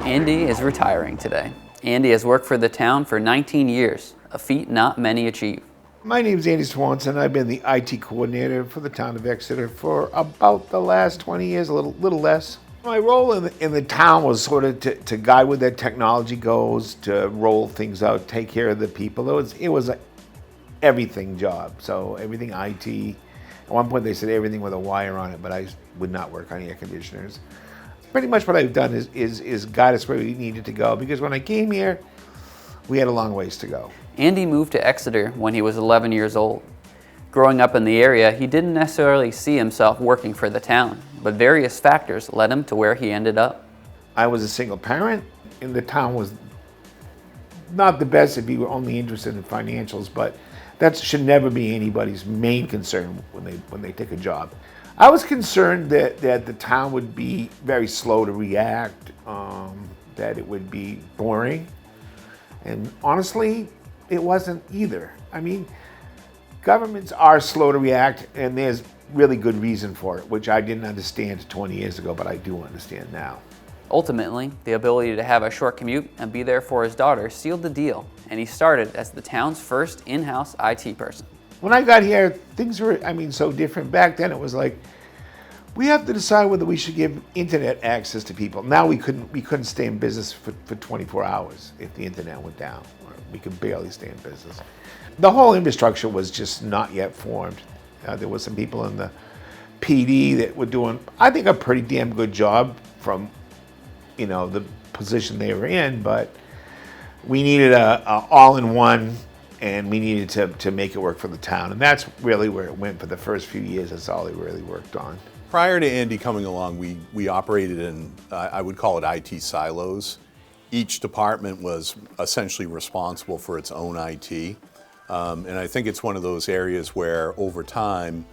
Andy is retiring today. Andy has worked for the town for 19 years, a feat not many achieve. My name is Andy Swanson. I've been the IT coordinator for the town of Exeter for about the last 20 years, a little less. My role in the town was sort of to guide where that technology goes, to roll things out, take care of the people. It was a everything job, so everything IT. At one point they said everything with a wire on it, but I would not work on air conditioners. Pretty much what I've done is guide us where we needed to go, because when I came here, we had a long ways to go. Andy moved to Exeter when he was 11 years old. Growing up in the area, he didn't necessarily see himself working for the town, but various factors led him to where he ended up. I was a single parent, and the town was not the best if you were only interested in financials, but that should never be anybody's main concern when they take a job. I was concerned that the town would be very slow to react, that it would be boring, and honestly, it wasn't either. I mean, governments are slow to react, and there's really good reason for it, which I didn't understand 20 years ago, but I do understand now. Ultimately, the ability to have a short commute and be there for his daughter sealed the deal, and he started as the town's first in-house IT person. When I got here, things were, so different. Back then it was like, we have to decide whether we should give internet access to people. Now we couldn't stay in business for 24 hours if the internet went down, or we could barely stay in business. The whole infrastructure was just not yet formed. There were some people in the PD that were doing, I think, a pretty damn good job from, the position they were in, but we needed a all-in-one, and we needed to make it work for the town. And that's really where it went for the first few years. That's all they really worked on. Prior to Andy coming along, we operated in, I would call it IT silos. Each department was essentially responsible for its own IT. And I think it's one of those areas where over time,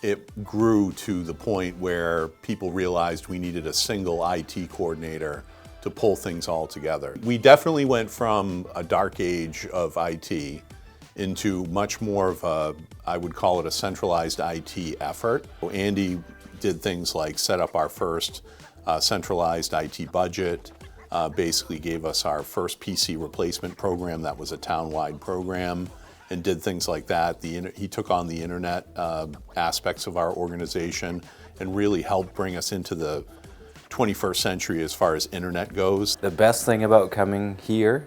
it grew to the point where people realized we needed a single IT coordinator to pull things all together. We definitely went from a dark age of IT into much more of a, I would call it a centralized IT effort. Andy did things like set up our first centralized IT budget, basically gave us our first PC replacement program that was a town-wide program, and did things like that. He took on the internet aspects of our organization and really helped bring us into the 21st century as far as internet goes. The best thing about coming here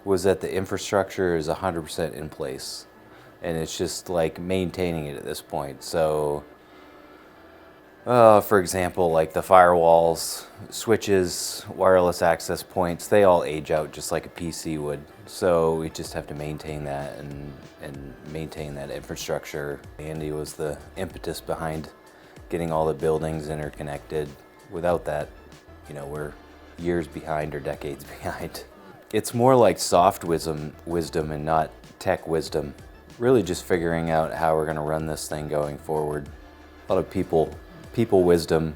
was that the infrastructure is 100% in place, and it's just like maintaining it at this point. So, for example, like the firewalls, switches, wireless access points, they all age out just like a PC would. So we just have to maintain that and maintain that infrastructure. Andy was the impetus behind getting all the buildings interconnected. Without that, we're years behind or decades behind. It's more like soft wisdom and not tech wisdom. Really just figuring out how we're going to run this thing going forward. A lot of people wisdom,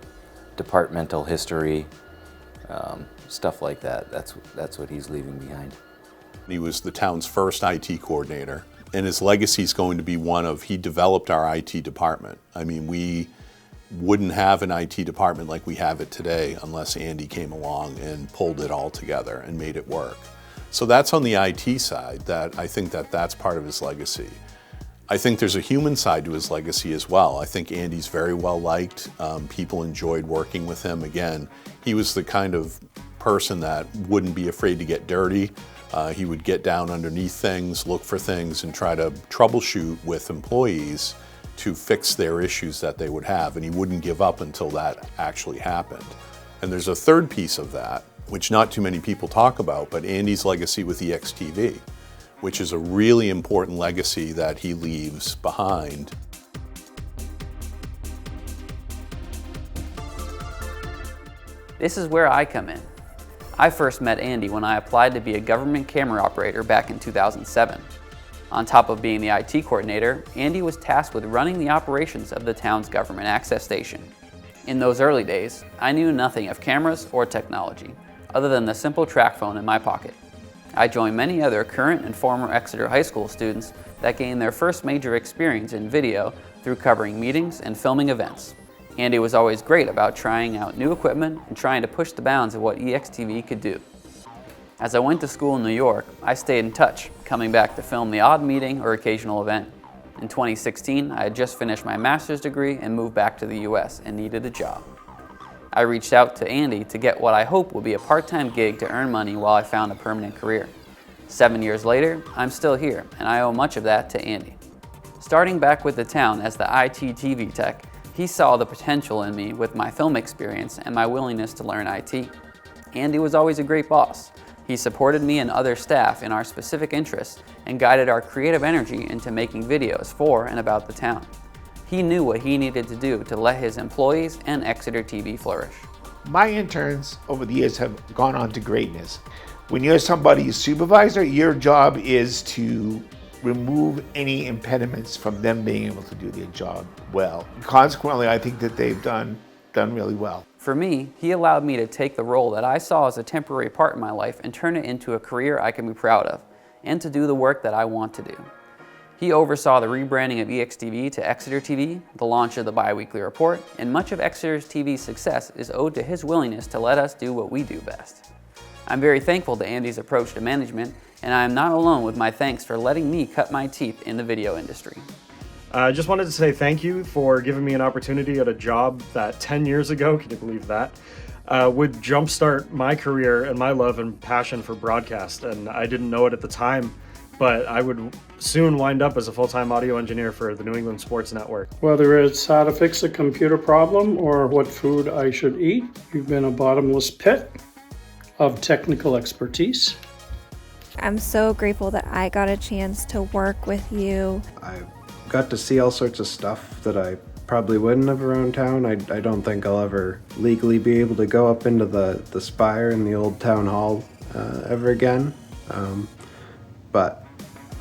departmental history, stuff like that. That's what he's leaving behind. He was the town's first IT coordinator, and his legacy is going to be one of, he developed our IT department. We wouldn't have an IT department like we have it today unless Andy came along and pulled it all together and made it work. So that's on the IT side, that I think that's part of his legacy. I think there's a human side to his legacy as well. I think Andy's very well liked. People enjoyed working with him. Again, he was the kind of person that wouldn't be afraid to get dirty. He would get down underneath things, look for things, and try to troubleshoot with employees to fix their issues that they would have, and he wouldn't give up until that actually happened. And there's a third piece of that, which not too many people talk about, but Andy's legacy with EXTV, which is a really important legacy that he leaves behind. This is where I come in. I first met Andy when I applied to be a government camera operator back in 2007. On top of being the IT coordinator, Andy was tasked with running the operations of the town's government access station. In those early days, I knew nothing of cameras or technology, other than the simple track phone in my pocket. I joined many other current and former Exeter High School students that gained their first major experience in video through covering meetings and filming events. Andy was always great about trying out new equipment and trying to push the bounds of what EXTV could do. As I went to school in New York, I stayed in touch, coming back to film the odd meeting or occasional event. In 2016, I had just finished my master's degree and moved back to the US and needed a job. I reached out to Andy to get what I hope will be a part-time gig to earn money while I found a permanent career. 7 years later, I'm still here, and I owe much of that to Andy. Starting back with the town as the IT TV tech, he saw the potential in me with my film experience and my willingness to learn IT. Andy was always a great boss. He supported me and other staff in our specific interests and guided our creative energy into making videos for and about the town. He knew what he needed to do to let his employees and Exeter TV flourish. My interns over the years have gone on to greatness. When you're somebody's supervisor, your job is to remove any impediments from them being able to do their job well. Consequently, I think that they've done really well. For me, he allowed me to take the role that I saw as a temporary part in my life and turn it into a career I can be proud of, and to do the work that I want to do. He oversaw the rebranding of EXTV to Exeter TV, the launch of the bi-weekly report, and much of Exeter's TV's success is owed to his willingness to let us do what we do best. I'm very thankful to Andy's approach to management, and I am not alone with my thanks for letting me cut my teeth in the video industry. I just wanted to say thank you for giving me an opportunity at a job that 10 years ago, can you believe that, would jumpstart my career and my love and passion for broadcast. And I didn't know it at the time, but I would soon wind up as a full-time audio engineer for the New England Sports Network. Whether it's how to fix a computer problem or what food I should eat, you've been a bottomless pit of technical expertise. I'm so grateful that I got a chance to work with you. I got to see all sorts of stuff that I probably wouldn't have around town. I don't think I'll ever legally be able to go up into the spire in the old town hall ever again. But,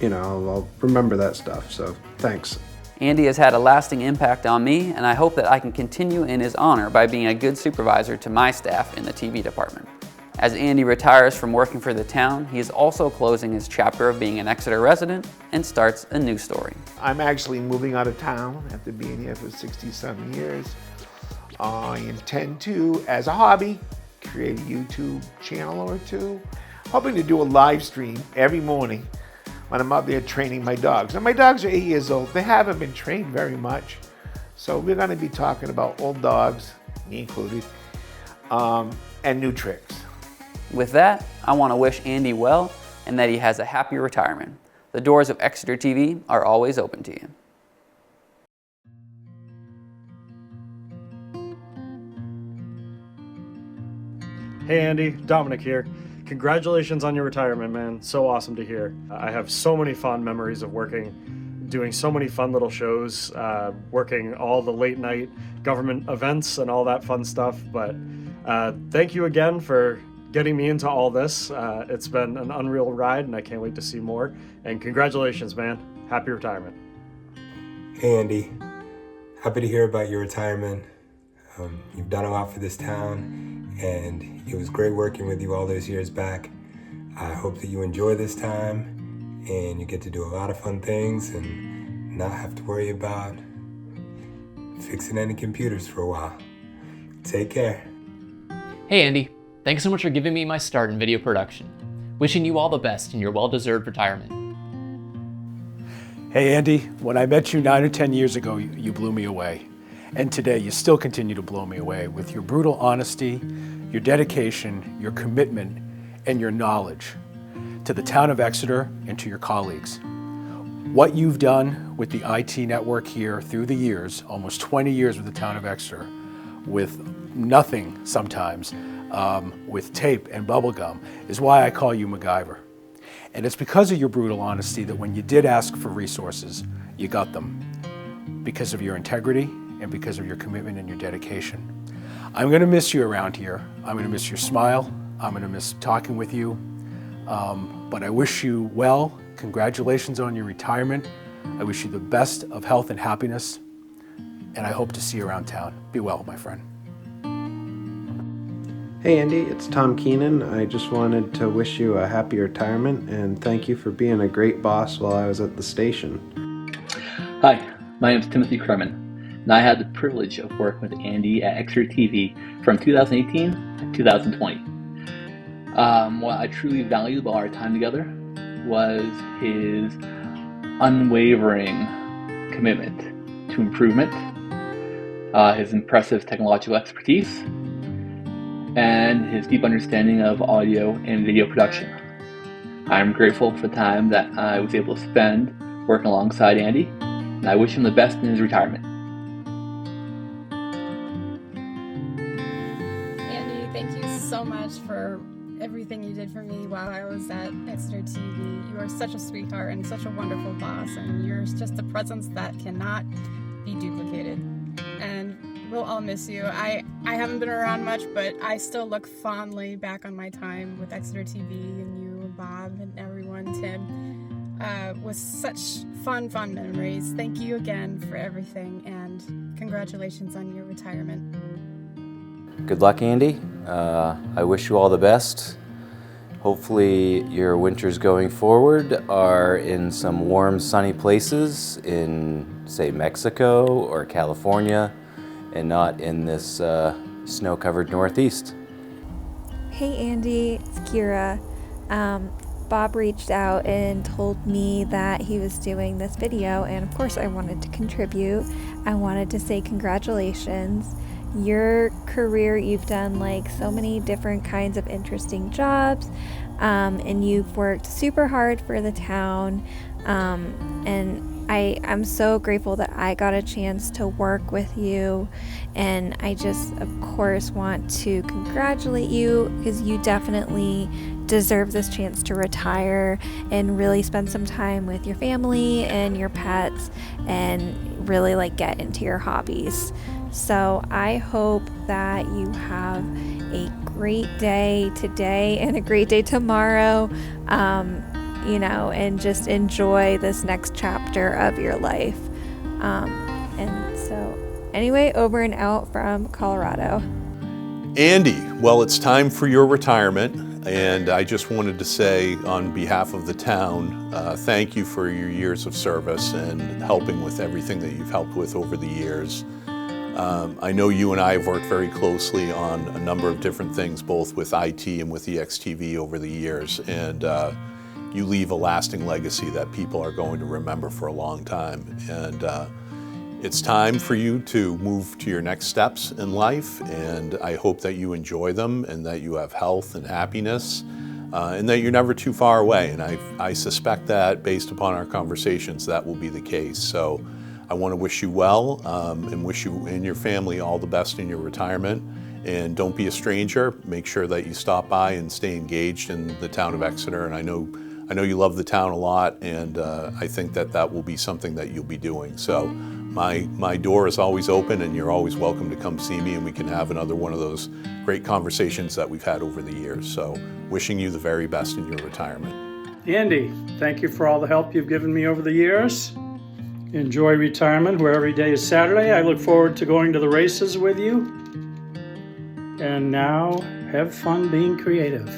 you know, I'll remember that stuff, so thanks. Andy has had a lasting impact on me, and I hope that I can continue in his honor by being a good supervisor to my staff in the TV department. As Andy retires from working for the town, he is also closing his chapter of being an Exeter resident and starts a new story. I'm actually moving out of town after being here for 60-some years. I intend to, as a hobby, create a YouTube channel or two, hoping to do a live stream every morning when I'm out there training my dogs. And my dogs are 8 years old. They haven't been trained very much. So we're going to be talking about old dogs, me included, and new tricks. With that, I want to wish Andy well and that he has a happy retirement. The doors of Exeter TV are always open to you. Hey Andy, Dominic here. Congratulations on your retirement, man. So awesome to hear. I have so many fond memories of doing so many fun little shows, working all the late night government events and all that fun stuff. But thank you again for getting me into all this. It's been an unreal ride and I can't wait to see more. And congratulations, man. Happy retirement. Hey Andy, happy to hear about your retirement. You've done a lot for this town and it was great working with you all those years back. I hope that you enjoy this time and you get to do a lot of fun things and not have to worry about fixing any computers for a while. Take care. Hey Andy, thanks so much for giving me my start in video production. Wishing you all the best in your well-deserved retirement. Hey Andy, when I met you 9 or 10 years ago, you blew me away. And today you still continue to blow me away with your brutal honesty, your dedication, your commitment, and your knowledge to the town of Exeter and to your colleagues. What you've done with the IT network here through the years, almost 20 years with the town of Exeter, with nothing sometimes, with tape and bubble gum, is why I call you MacGyver. And it's because of your brutal honesty that when you did ask for resources, you got them. Because of your integrity and because of your commitment and your dedication. I'm gonna miss you around here. I'm gonna miss your smile. I'm gonna miss talking with you. But I wish you well. Congratulations on your retirement. I wish you the best of health and happiness. And I hope to see you around town. Be well, my friend. Hey Andy, it's Tom Keenan. I just wanted to wish you a happy retirement and thank you for being a great boss while I was at the station. Hi, my name is Timothy Kremen. and I had the privilege of working with Andy at EXTV from 2018 to 2020. What I truly valued about our time together was his unwavering commitment to improvement, his impressive technological expertise, and his deep understanding of audio and video production. I'm grateful for the time that I was able to spend working alongside Andy, and I wish him the best in his retirement. Andy, thank you so much for everything you did for me while I was at EXTV. You are such a sweetheart and such a wonderful boss, and you're just a presence that cannot be duplicated. And we'll all miss you. I haven't been around much, but I still look fondly back on my time with EXTV and you and Bob and everyone, Tim, with such fun memories. Thank you again for everything, and congratulations on your retirement. Good luck, Andy. I wish you all the best. Hopefully your winters going forward are in some warm, sunny places in, say, Mexico or California, and not in this snow-covered Northeast. Hey Andy, it's Kira. Bob reached out and told me that he was doing this video, and of course I wanted to contribute. I wanted to say congratulations. Your career, you've done like so many different kinds of interesting jobs, and you've worked super hard for the town, and I'm so grateful that I got a chance to work with you, and I just of course want to congratulate you because you definitely deserve this chance to retire and really spend some time with your family and your pets and really like get into your hobbies. So I hope that you have a great day today and a great day tomorrow, and just enjoy this next chapter of your life. And so anyway, over and out from Colorado. Andy, well, it's time for your retirement, and I just wanted to say on behalf of the town, thank you for your years of service and helping with everything that you've helped with over the years. I know you and I have worked very closely on a number of different things, both with IT and with EXTV over the years, and you leave a lasting legacy that people are going to remember for a long time. And it's time for you to move to your next steps in life, and I hope that you enjoy them and that you have health and happiness, and that you're never too far away. And I suspect that based upon our conversations, that will be the case. So I want to wish you well, and wish you and your family all the best in your retirement. And don't be a stranger. Make sure that you stop by and stay engaged in the town of Exeter. And I know you love the town a lot, and I think that will be something that you'll be doing. So my door is always open, and you're always welcome to come see me, and we can have another one of those great conversations that we've had over the years. So wishing you the very best in your retirement. Andy, thank you for all the help you've given me over the years. Enjoy retirement where every day is Saturday. I look forward to going to the races with you. And now, have fun being creative.